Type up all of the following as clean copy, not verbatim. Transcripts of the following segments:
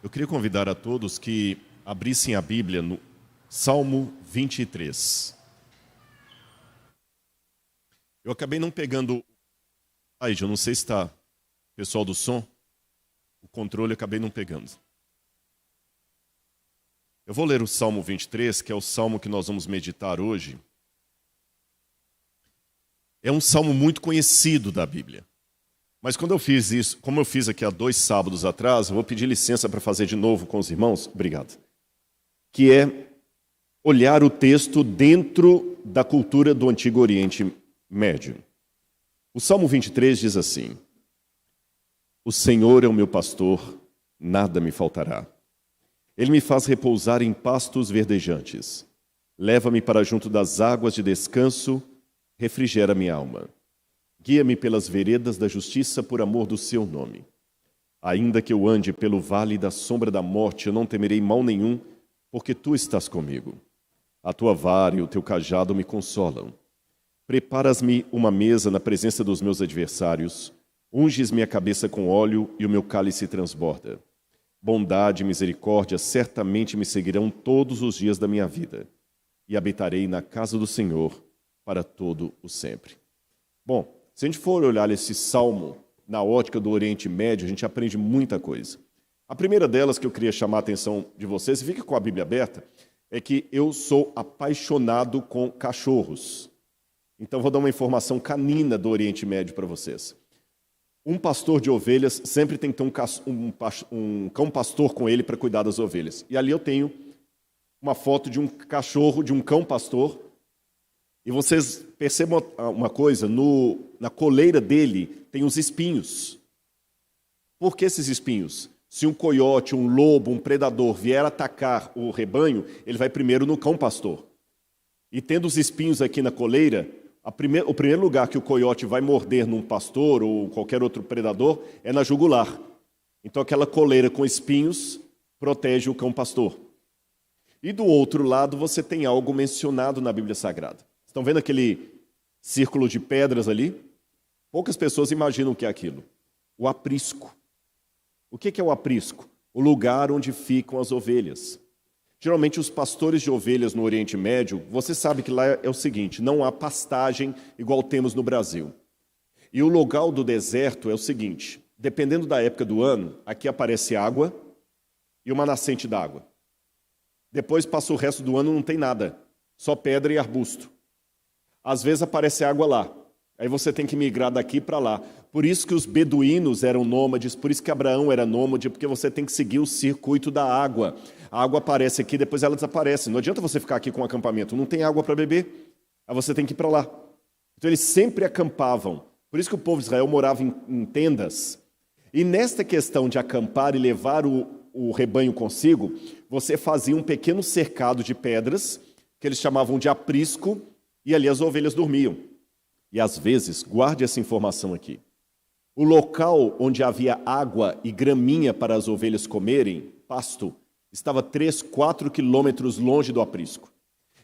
Eu queria convidar a todos que abrissem a Bíblia no Salmo 23. Eu acabei não pegando... eu não sei se está... Pessoal do som, o controle eu acabei não pegando. Eu vou ler o Salmo 23, que é o salmo que nós vamos meditar hoje. É um salmo muito conhecido da Bíblia. Mas quando eu fiz isso, como eu fiz aqui há 2 sábados atrás, eu vou pedir licença para fazer de novo com os irmãos. Obrigado. Que é olhar o texto dentro da cultura do Antigo Oriente Médio. O Salmo 23 diz assim: O Senhor é o meu pastor, nada me faltará. Ele me faz repousar em pastos verdejantes. Leva-me para junto das águas de descanso, refrigera minha alma. Guia-me pelas veredas da justiça por amor do seu nome. Ainda que eu ande pelo vale da sombra da morte, eu não temerei mal nenhum, porque tu estás comigo. A tua vara e o teu cajado me consolam. Preparas-me uma mesa na presença dos meus adversários. Unges minha cabeça com óleo e o meu cálice transborda. Bondade e misericórdia certamente me seguirão todos os dias da minha vida, e habitarei na casa do Senhor para todo o sempre. Bom, se a gente for olhar esse salmo na ótica do Oriente Médio, a gente aprende muita coisa. A primeira delas que eu queria chamar a atenção de vocês, e fica com a Bíblia aberta, é que eu sou apaixonado com cachorros. Então vou dar uma informação canina do Oriente Médio para vocês. Um pastor de ovelhas sempre tem que ter um cão pastor com ele para cuidar das ovelhas. E ali eu tenho uma foto de um cachorro, de um cão pastor. E vocês percebam uma coisa, na coleira dele tem os espinhos. Por que esses espinhos? Se um coiote, um lobo, um predador vier atacar o rebanho, ele vai primeiro no cão pastor. E tendo os espinhos aqui na coleira, o primeiro lugar que o coiote vai morder num pastor ou qualquer outro predador é na jugular. Então aquela coleira com espinhos protege o cão pastor. E do outro lado você tem algo mencionado na Bíblia Sagrada. Estão vendo aquele círculo de pedras ali? Poucas pessoas imaginam o que é aquilo. O aprisco. O que é o aprisco? O lugar onde ficam as ovelhas. Geralmente os pastores de ovelhas no Oriente Médio, você sabe que lá é o seguinte, não há pastagem igual temos no Brasil. E o local do deserto é o seguinte, dependendo da época do ano, aqui aparece água e uma nascente d'água. Depois passa o resto do ano, não tem nada, só pedra e arbusto. Às vezes aparece água lá, aí você tem que migrar daqui para lá. Por isso que os beduínos eram nômades, por isso que Abraão era nômade, porque você tem que seguir o circuito da água. A água aparece aqui, depois ela desaparece. Não adianta você ficar aqui com um acampamento, não tem água para beber, aí você tem que ir para lá. Então eles sempre acampavam. Por isso que o povo de Israel morava em tendas. E nesta questão de acampar e levar o rebanho consigo, você fazia um pequeno cercado de pedras, que eles chamavam de aprisco, e ali as ovelhas dormiam. E às vezes, guarde essa informação aqui, o local onde havia água e graminha para as ovelhas comerem, pasto, estava 3, 4 quilômetros longe do aprisco.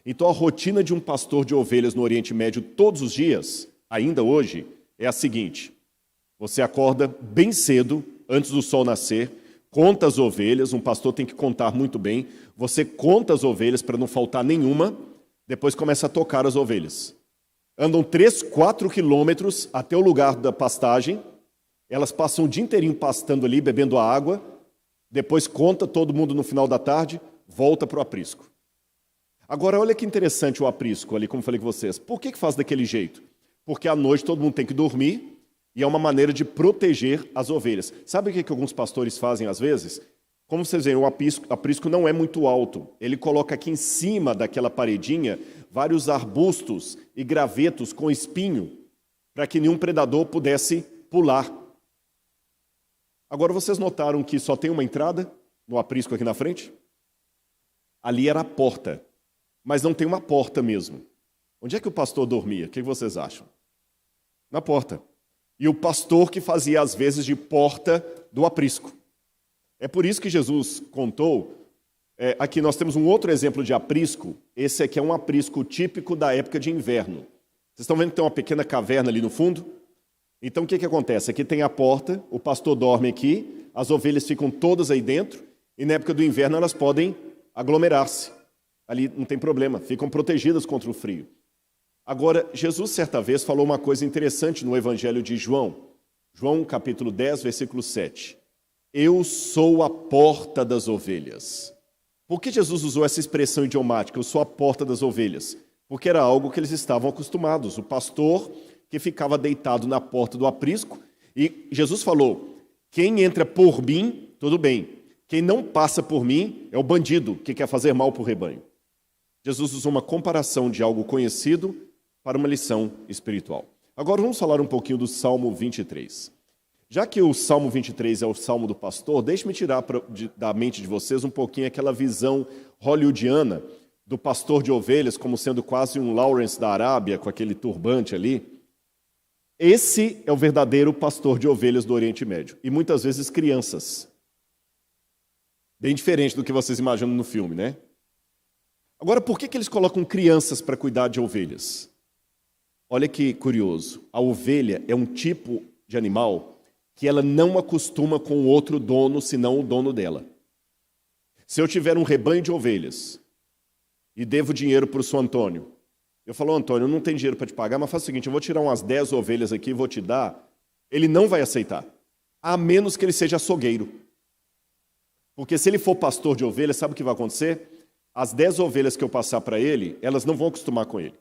Então a rotina de um pastor de ovelhas no Oriente Médio todos os dias, ainda hoje, é a seguinte: você acorda bem cedo, antes do sol nascer, conta as ovelhas, um pastor tem que contar muito bem, você conta as ovelhas para não faltar nenhuma, depois começa a tocar as ovelhas. Andam 3, 4 quilômetros até o lugar da pastagem, elas passam o dia inteirinho pastando ali, bebendo a água, depois conta todo mundo no final da tarde, volta para o aprisco. Agora, olha que interessante o aprisco ali, como falei com vocês. Por que faz daquele jeito? Porque à noite todo mundo tem que dormir e é uma maneira de proteger as ovelhas. Sabe o que alguns pastores fazem às vezes? Como vocês veem, o aprisco não é muito alto. Ele coloca aqui em cima daquela paredinha vários arbustos e gravetos com espinho para que nenhum predador pudesse pular. Agora, vocês notaram que só tem uma entrada no aprisco aqui na frente? Ali era a porta, mas não tem uma porta mesmo. Onde é que o pastor dormia? O que vocês acham? Na porta. E o pastor que fazia, às vezes, de porta do aprisco. É por isso que Jesus contou, aqui nós temos um outro exemplo de aprisco, esse aqui é um aprisco típico da época de inverno. Vocês estão vendo que tem uma pequena caverna ali no fundo? Então o que acontece? Aqui tem a porta, o pastor dorme aqui, as ovelhas ficam todas aí dentro, e na época do inverno elas podem aglomerar-se. Ali não tem problema, ficam protegidas contra o frio. Agora, Jesus certa vez falou uma coisa interessante no Evangelho de João. João capítulo 10, versículo 7. Eu sou a porta das ovelhas. Por que Jesus usou essa expressão idiomática, eu sou a porta das ovelhas? Porque era algo que eles estavam acostumados. O pastor que ficava deitado na porta do aprisco, e Jesus falou, quem entra por mim, tudo bem. Quem não passa por mim é o bandido que quer fazer mal para o rebanho. Jesus usou uma comparação de algo conhecido para uma lição espiritual. Agora vamos falar um pouquinho do Salmo 23. Já que o Salmo 23 é o Salmo do pastor, deixe-me tirar da mente de vocês um pouquinho aquela visão hollywoodiana do pastor de ovelhas como sendo quase um Lawrence da Arábia, com aquele turbante ali. Esse é o verdadeiro pastor de ovelhas do Oriente Médio. E muitas vezes crianças. Bem diferente do que vocês imaginam no filme, né? Agora, por que eles colocam crianças para cuidar de ovelhas? Olha que curioso. A ovelha é um tipo de animal que ela não acostuma com outro dono, senão o dono dela. Se eu tiver um rebanho de ovelhas e devo dinheiro para o seu Antônio, eu falo, Antônio, eu não tenho dinheiro para te pagar, mas faz o seguinte, eu vou tirar umas 10 ovelhas aqui e vou te dar. Ele não vai aceitar, a menos que ele seja açougueiro. Porque se ele for pastor de ovelhas, sabe o que vai acontecer? As 10 ovelhas que eu passar para ele, elas não vão acostumar com ele.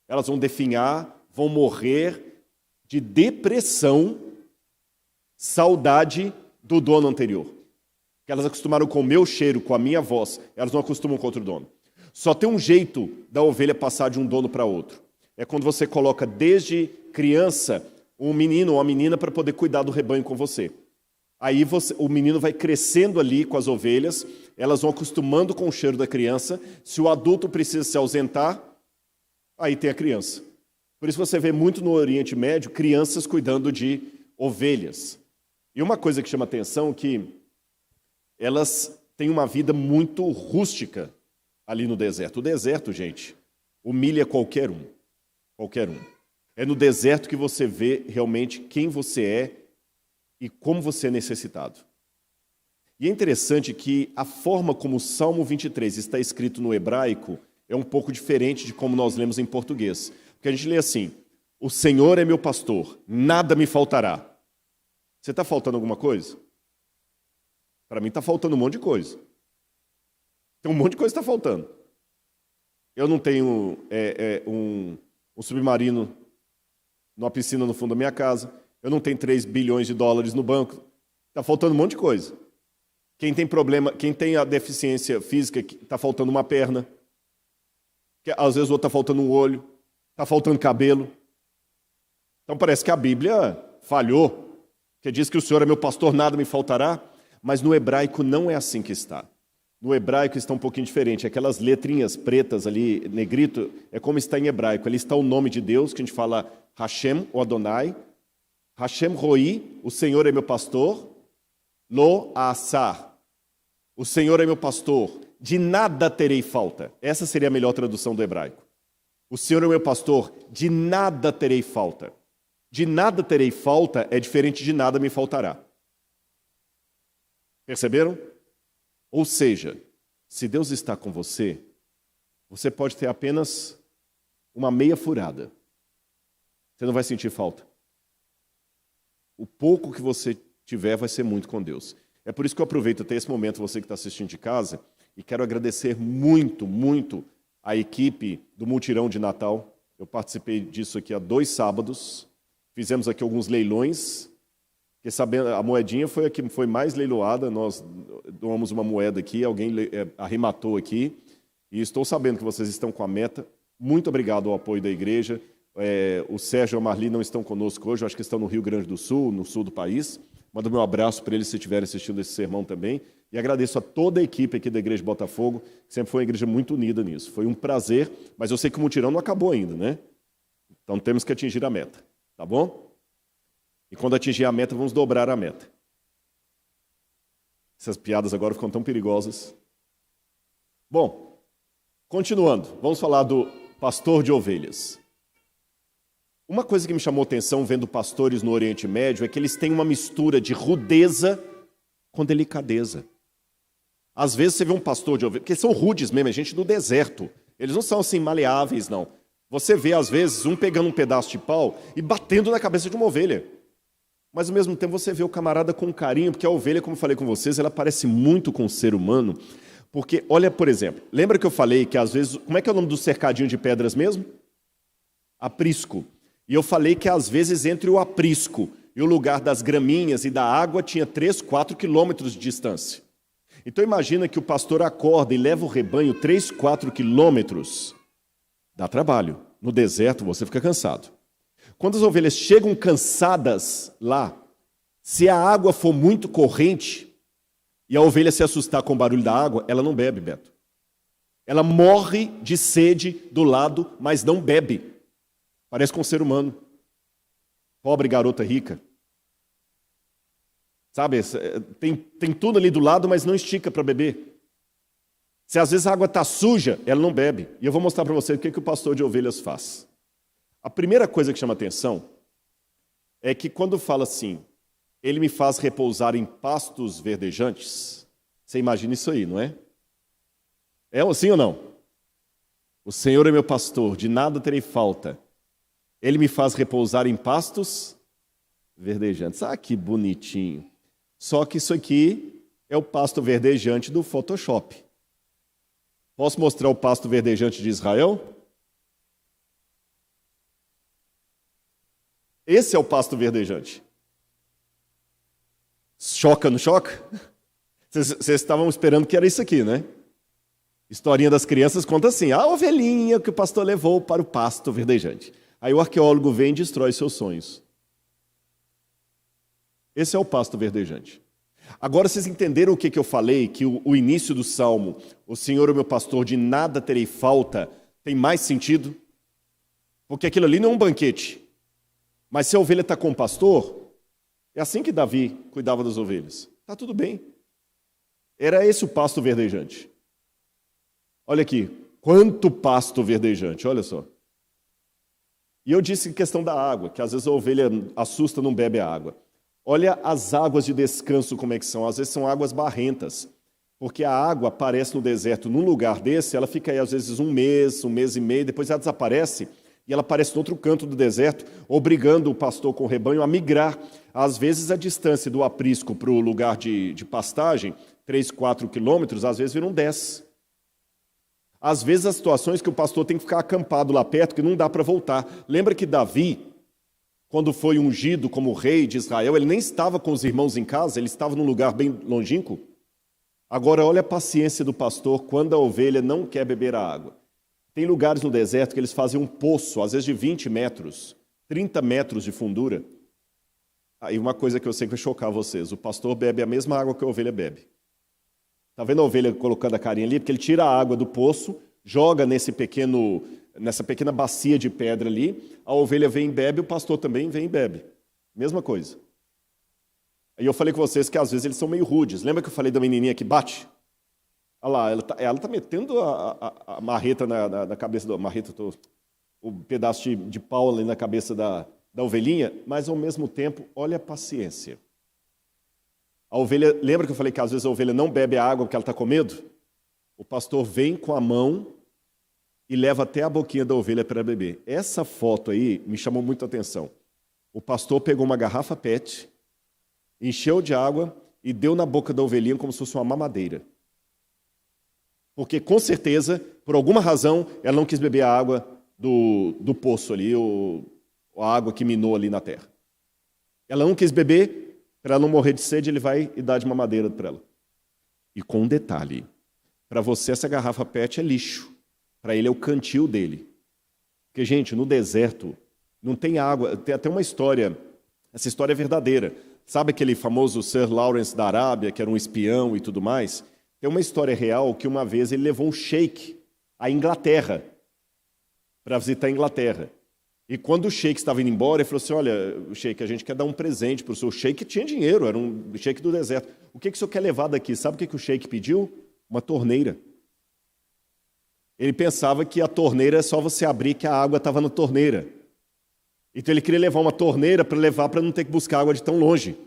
Elas vão definhar, vão morrer de depressão, saudade do dono anterior. Porque elas acostumaram com o meu cheiro, com a minha voz, elas não acostumam com outro dono. Só tem um jeito da ovelha passar de um dono para outro. É quando você coloca desde criança um menino ou uma menina para poder cuidar do rebanho com você. Aí o menino vai crescendo ali com as ovelhas, elas vão acostumando com o cheiro da criança. Se o adulto precisa se ausentar, aí tem a criança. Por isso você vê muito no Oriente Médio crianças cuidando de ovelhas. E uma coisa que chama atenção é que elas têm uma vida muito rústica ali no deserto. O deserto, gente, humilha qualquer um. Qualquer um. É no deserto que você vê realmente quem você é e como você é necessitado. E é interessante que a forma como o Salmo 23 está escrito no hebraico é um pouco diferente de como nós lemos em português. Porque a gente lê assim, o Senhor é meu pastor, nada me faltará. Você está faltando alguma coisa? Para mim está faltando um monte de coisa. Tem um monte de coisa que está faltando. Eu não tenho um submarino numa piscina no fundo da minha casa. Eu não tenho 3 bilhões de dólares no banco. Está faltando um monte de coisa. Quem tem problema, quem tem a deficiência física, está faltando uma perna. Às vezes o outro está faltando um olho. Está faltando cabelo. Então parece que a Bíblia falhou. Que diz que o Senhor é meu pastor, nada me faltará. Mas no hebraico não é assim que está. No hebraico está um pouquinho diferente. Aquelas letrinhas pretas ali, negrito, é como está em hebraico. Ali está o nome de Deus, que a gente fala Hashem ou Adonai. Hashem Roi, o Senhor é meu pastor. Lo Asar, o Senhor é meu pastor. De nada terei falta. Essa seria a melhor tradução do hebraico. O Senhor é meu pastor, de nada terei falta. De nada terei falta é diferente de nada me faltará. Perceberam? Ou seja, se Deus está com você, você pode ter apenas uma meia furada. Você não vai sentir falta. O pouco que você tiver vai ser muito com Deus. É por isso que eu aproveito até esse momento, você que está assistindo de casa, e quero agradecer muito, muito a equipe do Mutirão de Natal. Eu participei disso aqui há 2 sábados. Fizemos aqui alguns leilões. Porque sabendo, a moedinha foi a que foi mais leiloada. Nós doamos uma moeda aqui, alguém arrematou aqui. E estou sabendo que vocês estão com a meta. Muito obrigado ao apoio da igreja. O Sérgio e a Marli não estão conosco hoje, eu acho que estão no Rio Grande do Sul, no sul do país. Mando meu abraço para eles se estiverem assistindo esse sermão também. E agradeço a toda a equipe aqui da Igreja de Botafogo, que sempre foi uma igreja muito unida nisso. Foi um prazer, mas eu sei que o mutirão não acabou ainda, né? Então temos que atingir a meta, tá bom? E quando atingir a meta, vamos dobrar a meta. Essas piadas agora ficam tão perigosas. Bom, continuando, vamos falar do pastor de ovelhas. Uma coisa que me chamou a atenção vendo pastores no Oriente Médio é que eles têm uma mistura de rudeza com delicadeza. Às vezes você vê um pastor de ovelha, porque são rudes mesmo, é gente do deserto. Eles não são assim maleáveis, não. Você vê, às vezes, um pegando um pedaço de pau e batendo na cabeça de uma ovelha. Mas, ao mesmo tempo, você vê o camarada com carinho, porque a ovelha, como eu falei com vocês, ela parece muito com o ser humano. Porque, olha, por exemplo, lembra que eu falei que, às vezes, como é que é o nome do cercadinho de pedras mesmo? Aprisco. E eu falei que, às vezes, entre o aprisco e o lugar das graminhas e da água, tinha 3, 4 quilômetros de distância. Então imagina que o pastor acorda e leva o rebanho 3, 4 quilômetros. Dá trabalho. No deserto você fica cansado. Quando as ovelhas chegam cansadas lá, se a água for muito corrente e a ovelha se assustar com o barulho da água, ela não bebe, Beto. Ela morre de sede do lado, mas não bebe. Parece com um ser humano. Pobre garota rica. Sabe, tem tudo ali do lado, mas não estica para beber. Se às vezes a água está suja, ela não bebe. E eu vou mostrar para você o que o pastor de ovelhas faz. A primeira coisa que chama atenção é que quando fala assim, ele me faz repousar em pastos verdejantes, você imagina isso aí, não é? É assim ou não? O Senhor é meu pastor, de nada terei falta. Ele me faz repousar em pastos verdejantes. Ah, que bonitinho. Só que isso aqui é o pasto verdejante do Photoshop. Posso mostrar o pasto verdejante de Israel? Esse é o pasto verdejante. Choca, não choca? Vocês estavam esperando que era isso aqui, né? Historinha das crianças conta assim, a ovelhinha que o pastor levou para o pasto verdejante. Aí o arqueólogo vem e destrói seus sonhos. Esse é o pasto verdejante. Agora vocês entenderam o que eu falei? Que o início do Salmo, o Senhor é o meu pastor, de nada terei falta, tem mais sentido? Porque aquilo ali não é um banquete. Mas se a ovelha está com o pastor, é assim que Davi cuidava das ovelhas. Está tudo bem. Era esse o pasto verdejante. Olha aqui, quanto pasto verdejante, olha só. E eu disse questão da água, que às vezes a ovelha assusta, não bebe a água. Olha as águas de descanso como é que são. Às vezes são águas barrentas, porque a água aparece no deserto. Num lugar desse, ela fica aí às vezes um mês e meio, depois ela desaparece e ela aparece no outro canto do deserto, obrigando o pastor com o rebanho a migrar. Às vezes a distância do aprisco para o lugar de pastagem, 3, 4 quilômetros, às vezes viram 10. Às vezes as situações que o pastor tem que ficar acampado lá perto, que não dá para voltar. Lembra que Davi, quando foi ungido como rei de Israel, ele nem estava com os irmãos em casa, ele estava num lugar bem longínquo. Agora, olha a paciência do pastor quando a ovelha não quer beber a água. Tem lugares no deserto que eles fazem um poço, às vezes de 20 metros, 30 metros de fundura. Aí uma coisa que eu sei que vai chocar vocês, o pastor bebe a mesma água que a ovelha bebe. Está vendo a ovelha colocando a carinha ali? Porque ele tira a água do poço, joga nessa pequena bacia de pedra ali, a ovelha vem e bebe, o pastor também vem e bebe. Mesma coisa. Aí eu falei com vocês que às vezes eles são meio rudes. Lembra que eu falei da menininha que bate? Olha lá, ela tá metendo a marreta na cabeça do... o pedaço de pau ali na cabeça da ovelhinha, mas ao mesmo tempo, olha a paciência. A ovelha, lembra que eu falei que às vezes a ovelha não bebe a água porque ela está com medo? O pastor vem com a mão e leva até a boquinha da ovelha para beber. Essa foto aí me chamou muito a atenção. O pastor pegou uma garrafa PET, encheu de água e deu na boca da ovelhinha como se fosse uma mamadeira. Porque, com certeza, por alguma razão, ela não quis beber a água do poço ali, a água que minou ali na terra. Ela não quis beber, para ela não morrer de sede, ele vai e dá de mamadeira para ela. E com um detalhe, para você essa garrafa PET é lixo. Para ele é o cantil dele. Porque, gente, no deserto não tem água. Tem até uma história, essa história é verdadeira. Sabe aquele famoso Sir Lawrence da Arábia, que era um espião e tudo mais? Tem uma história real que uma vez ele levou um sheik à Inglaterra, para visitar a Inglaterra. E quando o sheik estava indo embora, ele falou assim, olha, sheik, a gente quer dar um presente para o senhor. O sheik tinha dinheiro, era um sheik do deserto. O que o senhor quer levar daqui? Sabe o que o sheik pediu? Uma torneira. Ele pensava que a torneira é só você abrir que a água estava na torneira. Então ele queria levar uma torneira para levar para não ter que buscar água de tão longe.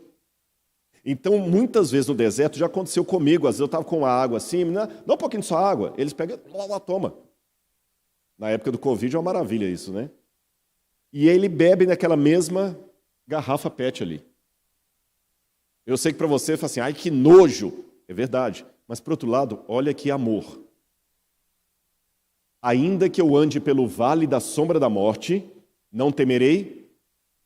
Então, muitas vezes no deserto, já aconteceu comigo, às vezes eu estava com a água assim, dá um pouquinho de sua água, eles pegam, lá, toma. Na época do Covid é uma maravilha isso, né? E ele bebe naquela mesma garrafa PET ali. Eu sei que para você, fala assim, ai que nojo, é verdade. Mas, por outro lado, olha que amor. Ainda que eu ande pelo vale da sombra da morte, não temerei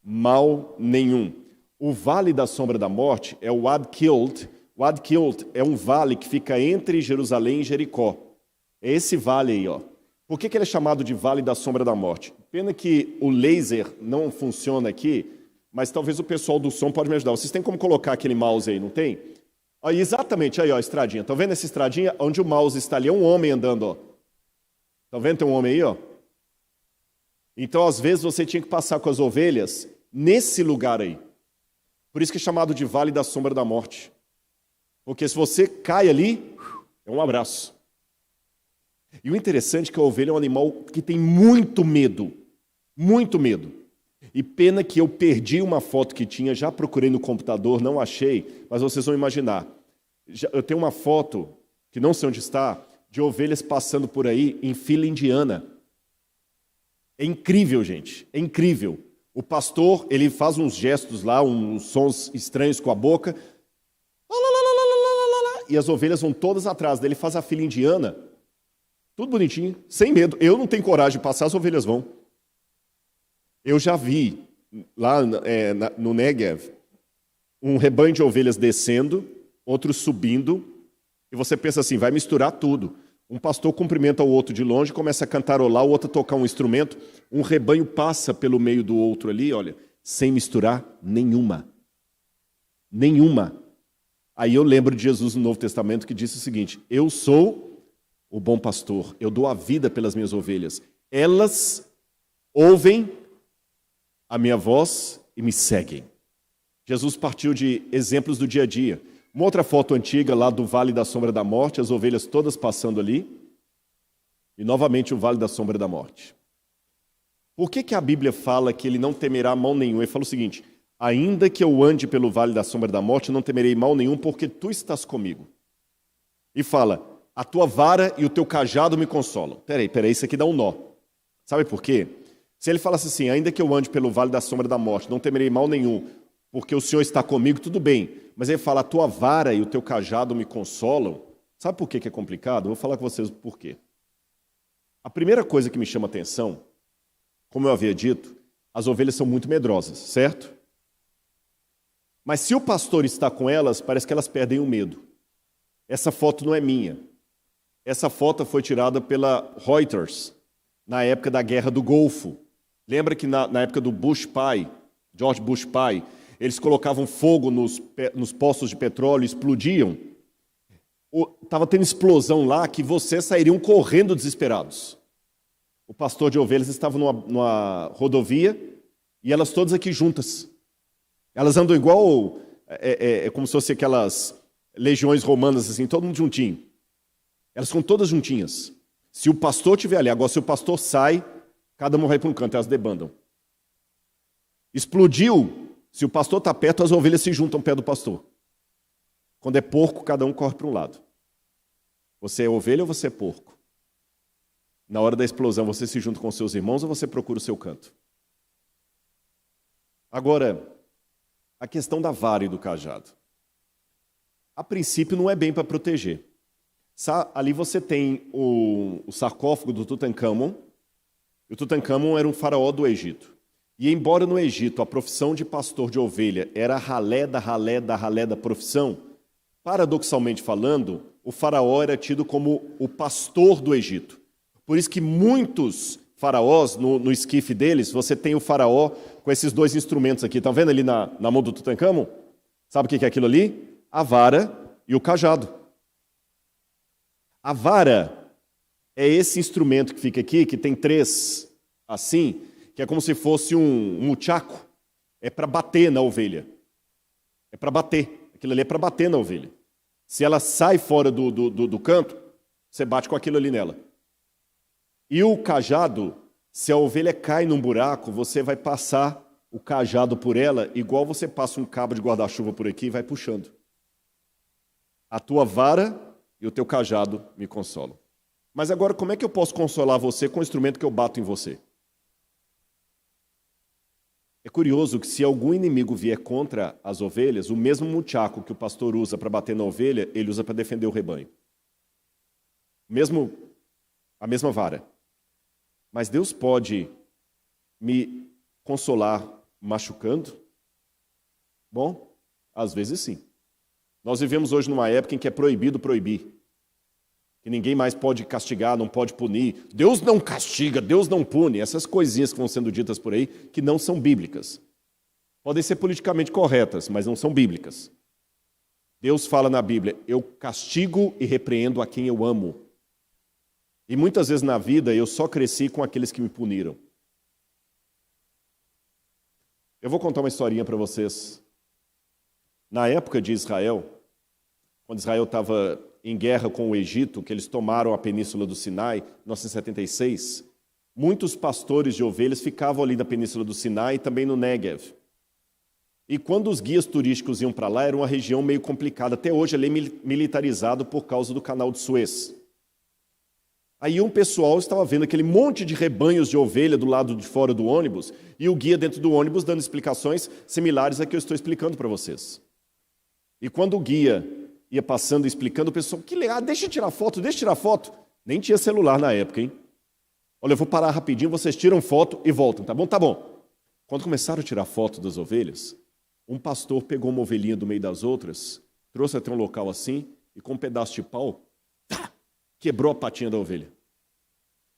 mal nenhum. O vale da sombra da morte é o Ad-Kilt. O Ad-Kilt é um vale que fica entre Jerusalém e Jericó. É esse vale aí, ó. Por que ele é chamado de vale da sombra da morte? Pena que o laser não funciona aqui, mas talvez o pessoal do som pode me ajudar. Vocês têm como colocar aquele mouse aí, não tem? Aí, exatamente, aí, ó, a estradinha. Estão vendo essa estradinha? Onde o mouse está ali, é um homem andando, ó. Estão vendo? Tem um homem aí, ó. Então, às vezes, você tinha que passar com as ovelhas nesse lugar aí. Por isso que é chamado de Vale da Sombra da Morte. Porque se você cai ali, é um abraço. E o interessante é que a ovelha é um animal que tem muito medo. Muito medo. E pena que eu perdi uma foto que tinha, já procurei no computador, não achei, mas vocês vão imaginar. Eu tenho uma foto, que não sei onde está, de ovelhas passando por aí em fila indiana. É incrível, gente, é incrível. O pastor, ele faz uns gestos lá, uns sons estranhos com a boca, e as ovelhas vão todas atrás dele, faz a fila indiana, tudo bonitinho, sem medo. Eu não tenho coragem de passar, as ovelhas vão. Eu já vi, lá no Negev, um rebanho de ovelhas descendo, outros subindo, e você pensa assim, vai misturar tudo. Um pastor cumprimenta o outro de longe, começa a cantarolar, o outro a tocar um instrumento, um rebanho passa pelo meio do outro ali, olha, sem misturar nenhuma. Nenhuma. Aí eu lembro de Jesus no Novo Testamento que disse o seguinte, eu sou o bom pastor, eu dou a vida pelas minhas ovelhas. Elas ouvem a minha voz e me seguem. Jesus partiu de exemplos do dia a dia. Uma outra foto antiga lá do Vale da Sombra da Morte, as ovelhas todas passando ali. E novamente o Vale da Sombra da Morte. Por que a Bíblia fala que ele não temerá mal nenhum? Ele fala o seguinte, ainda que eu ande pelo Vale da Sombra da Morte, não temerei mal nenhum, porque tu estás comigo. E fala, a tua vara e o teu cajado me consolam. Peraí, isso aqui dá um nó. Sabe por quê? Se ele falasse assim, ainda que eu ande pelo Vale da Sombra da Morte, não temerei mal nenhum, porque o Senhor está comigo, tudo bem. Mas ele fala, a tua vara e o teu cajado me consolam. Sabe por que é complicado? Eu vou falar com vocês o porquê. A primeira coisa que me chama a atenção, como eu havia dito, as ovelhas são muito medrosas, certo? Mas se o pastor está com elas, parece que elas perdem o medo. Essa foto não é minha. Essa foto foi tirada pela Reuters, na época da Guerra do Golfo. Lembra que na época do Bush pai, George Bush pai, eles colocavam fogo nos poços de petróleo, explodiam. Estava tendo explosão lá que vocês sairiam correndo desesperados. O pastor de ovelhas estava numa rodovia e elas todas aqui juntas. Elas andam igual, como se fossem aquelas legiões romanas, assim, todo mundo juntinho. Elas ficam todas juntinhas. Se o pastor estiver ali, agora se o pastor sai, cada uma vai para um canto, elas debandam. Explodiu, se o pastor está perto, as ovelhas se juntam perto do pastor. Quando é porco, cada um corre para um lado. Você é ovelha ou você é porco? Na hora da explosão, você se junta com seus irmãos ou você procura o seu canto? Agora, a questão da vara e do cajado. A princípio, não é bem para proteger. Ali você tem o sarcófago do Tutankhamon. O Tutankhamon era um faraó do Egito. E embora no Egito a profissão de pastor de ovelha era a ralé da profissão, paradoxalmente falando, o faraó era tido como o pastor do Egito. Por isso que muitos faraós, no esquife deles, você tem o faraó com esses dois instrumentos aqui. Estão vendo ali na mão do Tutankhamon? Sabe o que é aquilo ali? A vara e o cajado. A vara é esse instrumento que fica aqui, que tem três assim, que é como se fosse um muchaco. É para bater na ovelha. É para bater. Aquilo ali é para bater na ovelha. Se ela sai fora do canto, você bate com aquilo ali nela. E o cajado, se a ovelha cai num buraco, você vai passar o cajado por ela, igual você passa um cabo de guarda-chuva por aqui e vai puxando. A tua vara e o teu cajado me consolam. Mas agora, como é que eu posso consolar você com o instrumento que eu bato em você? É curioso que se algum inimigo vier contra as ovelhas, o mesmo muchaco que o pastor usa para bater na ovelha, ele usa para defender o rebanho. A mesma vara. Mas Deus pode me consolar machucando? Bom, às vezes sim. Nós vivemos hoje numa época em que é proibido proibir. Que ninguém mais pode castigar, não pode punir. Deus não castiga, Deus não pune. Essas coisinhas que vão sendo ditas por aí, que não são bíblicas. Podem ser politicamente corretas, mas não são bíblicas. Deus fala na Bíblia, eu castigo e repreendo a quem eu amo. E muitas vezes na vida eu só cresci com aqueles que me puniram. Eu vou contar uma historinha para vocês. Na época de Israel, quando Israel estava em guerra com o Egito, que eles tomaram a península do Sinai, em 1976, muitos pastores de ovelhas ficavam ali na península do Sinai e também no Negev. E quando os guias turísticos iam para lá, era uma região meio complicada. Até hoje ele é militarizado por causa do canal de Suez. Aí um pessoal estava vendo aquele monte de rebanhos de ovelha do lado de fora do ônibus e o guia dentro do ônibus dando explicações similares a que eu estou explicando para vocês. E quando o guia ia passando e explicando, o pessoal, que legal, deixa eu tirar foto, deixa eu tirar foto. Nem tinha celular na época, hein? Olha, eu vou parar rapidinho, vocês tiram foto e voltam, tá bom? Tá bom. Quando começaram a tirar foto das ovelhas, um pastor pegou uma ovelhinha do meio das outras, trouxe até um local assim e com um pedaço de pau, quebrou a patinha da ovelha.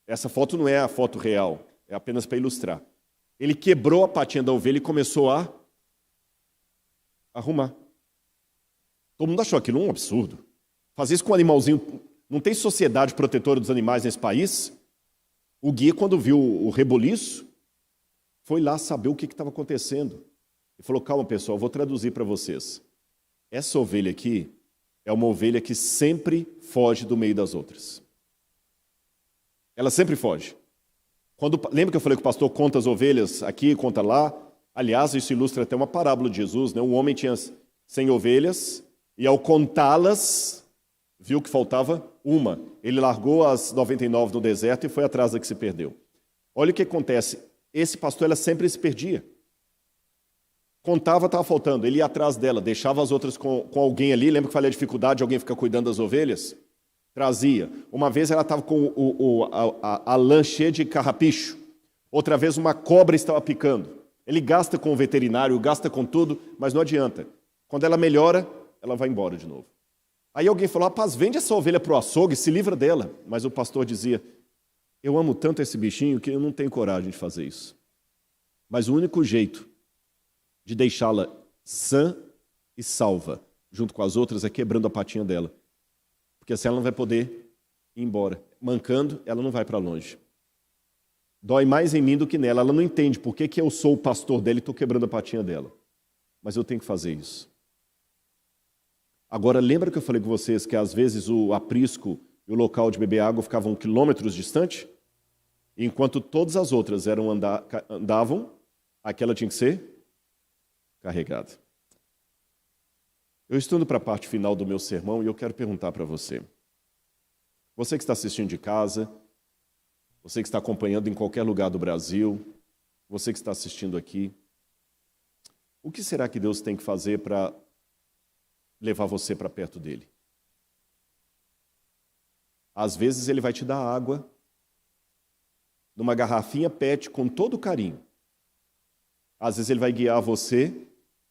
Essa foto não é a foto real, é apenas para ilustrar. Ele quebrou a patinha da ovelha e começou a arrumar. Todo mundo achou aquilo um absurdo. Fazer isso com um animalzinho. Não tem sociedade protetora dos animais nesse país? O guia, quando viu o reboliço, foi lá saber o que estava acontecendo. E falou, calma pessoal, vou traduzir para vocês. Essa ovelha aqui é uma ovelha que sempre foge do meio das outras. Ela sempre foge. Lembra que eu falei que o pastor conta as ovelhas aqui, conta lá? Aliás, isso ilustra até uma parábola de Jesus, né? Um homem tinha 100 ovelhas e ao contá-las, viu que faltava uma. Ele largou as 99 no deserto e foi atrás da que se perdeu. Olha o que acontece. Esse pastor, ela sempre se perdia. Contava, estava faltando. Ele ia atrás dela, deixava as outras com alguém ali. Lembra que eu falei a dificuldade de alguém ficar cuidando das ovelhas? Trazia. Uma vez ela estava com a lã cheia de carrapicho. Outra vez uma cobra estava picando. Ele gasta com o veterinário, gasta com tudo, mas não adianta. Quando ela melhora, ela vai embora de novo. Aí alguém falou, rapaz, vende essa ovelha para o açougue, se livra dela. Mas o pastor dizia, eu amo tanto esse bichinho que eu não tenho coragem de fazer isso. Mas o único jeito de deixá-la sã e salva, junto com as outras, é quebrando a patinha dela. Porque assim ela não vai poder ir embora. Mancando, ela não vai para longe. Dói mais em mim do que nela. Ela não entende por que eu sou o pastor dela e estou quebrando a patinha dela. Mas eu tenho que fazer isso. Agora, lembra que eu falei com vocês que às vezes o aprisco e o local de beber água ficavam quilômetros distante? E enquanto todas as outras andavam, aquela tinha que ser carregada. Eu estou indo para a parte final do meu sermão e eu quero perguntar para você. Você que está assistindo de casa, você que está acompanhando em qualquer lugar do Brasil, você que está assistindo aqui, o que será que Deus tem que fazer para levar você para perto dele? Às vezes ele vai te dar água numa garrafinha PET com todo carinho. Às vezes ele vai guiar você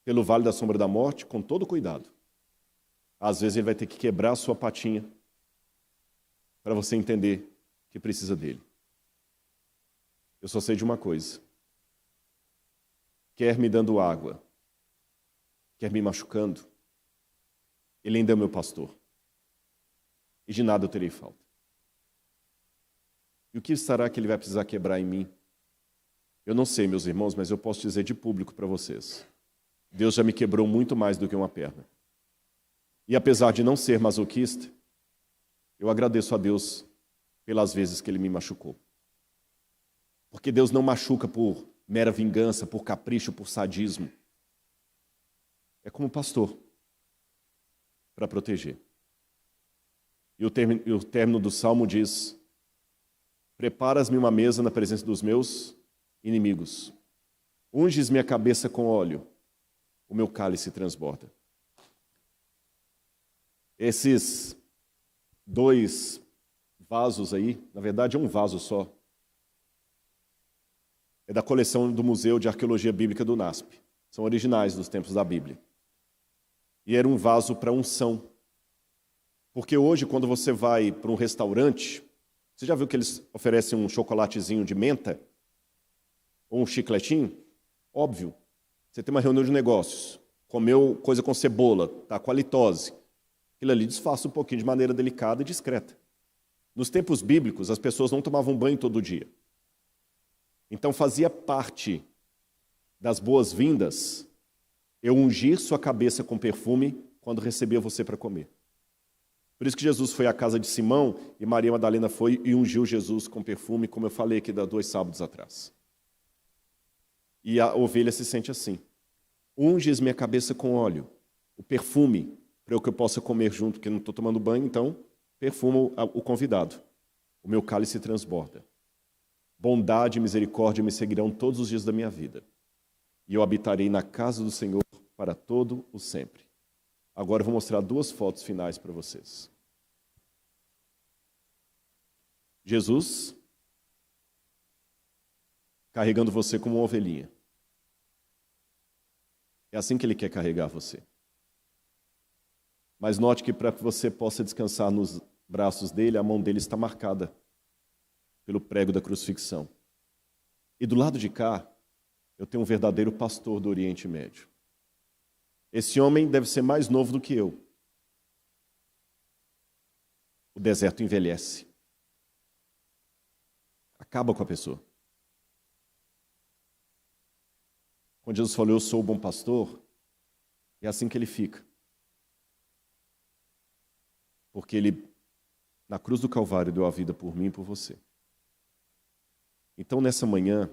pelo vale da sombra da morte com todo cuidado. Às vezes ele vai ter que quebrar a sua patinha para você entender que precisa dele. Eu só sei de uma coisa. Quer me dando água, quer me machucando, ele ainda é meu pastor. E de nada eu terei falta. E o que será que ele vai precisar quebrar em mim? Eu não sei, meus irmãos, mas eu posso dizer de público para vocês. Deus já me quebrou muito mais do que uma perna. E apesar de não ser masoquista, eu agradeço a Deus pelas vezes que Ele me machucou. Porque Deus não machuca por mera vingança, por capricho, por sadismo. É como pastor, para proteger. E o término do Salmo diz: preparas-me uma mesa na presença dos meus inimigos. Unges minha cabeça com óleo, o meu cálice transborda. Esses 2 vasos aí, na verdade é um vaso só, é da coleção do Museu de Arqueologia Bíblica do NASP. São originais dos tempos da Bíblia. E era um vaso para unção. Porque hoje, quando você vai para um restaurante, você já viu que eles oferecem um chocolatezinho de menta? Ou um chicletinho? Óbvio. Você tem uma reunião de negócios, comeu coisa com cebola, está com halitose. Aquilo ali disfarça um pouquinho de maneira delicada e discreta. Nos tempos bíblicos, as pessoas não tomavam banho todo dia. Então fazia parte das boas-vindas eu ungir sua cabeça com perfume quando recebia você para comer. Por isso que Jesus foi à casa de Simão e Maria Madalena foi e ungiu Jesus com perfume, como eu falei aqui 2 sábados atrás. E a ovelha se sente assim: unges minha cabeça com óleo, o perfume, para que eu possa comer junto, porque não estou tomando banho, então perfumo o convidado. O meu cálice transborda. Bondade e misericórdia me seguirão todos os dias da minha vida. E eu habitarei na casa do Senhor para todo o sempre. Agora eu vou mostrar 2 fotos finais para vocês. Jesus carregando você como uma ovelhinha. É assim que Ele quer carregar você. Mas note que para que você possa descansar nos braços dele, a mão dele está marcada pelo prego da crucifixão. E do lado de cá, eu tenho um verdadeiro pastor do Oriente Médio. Esse homem deve ser mais novo do que eu. O deserto envelhece. Acaba com a pessoa. Quando Jesus falou, eu sou o bom pastor, é assim que ele fica. Porque ele, na cruz do Calvário, deu a vida por mim e por você. Então, nessa manhã,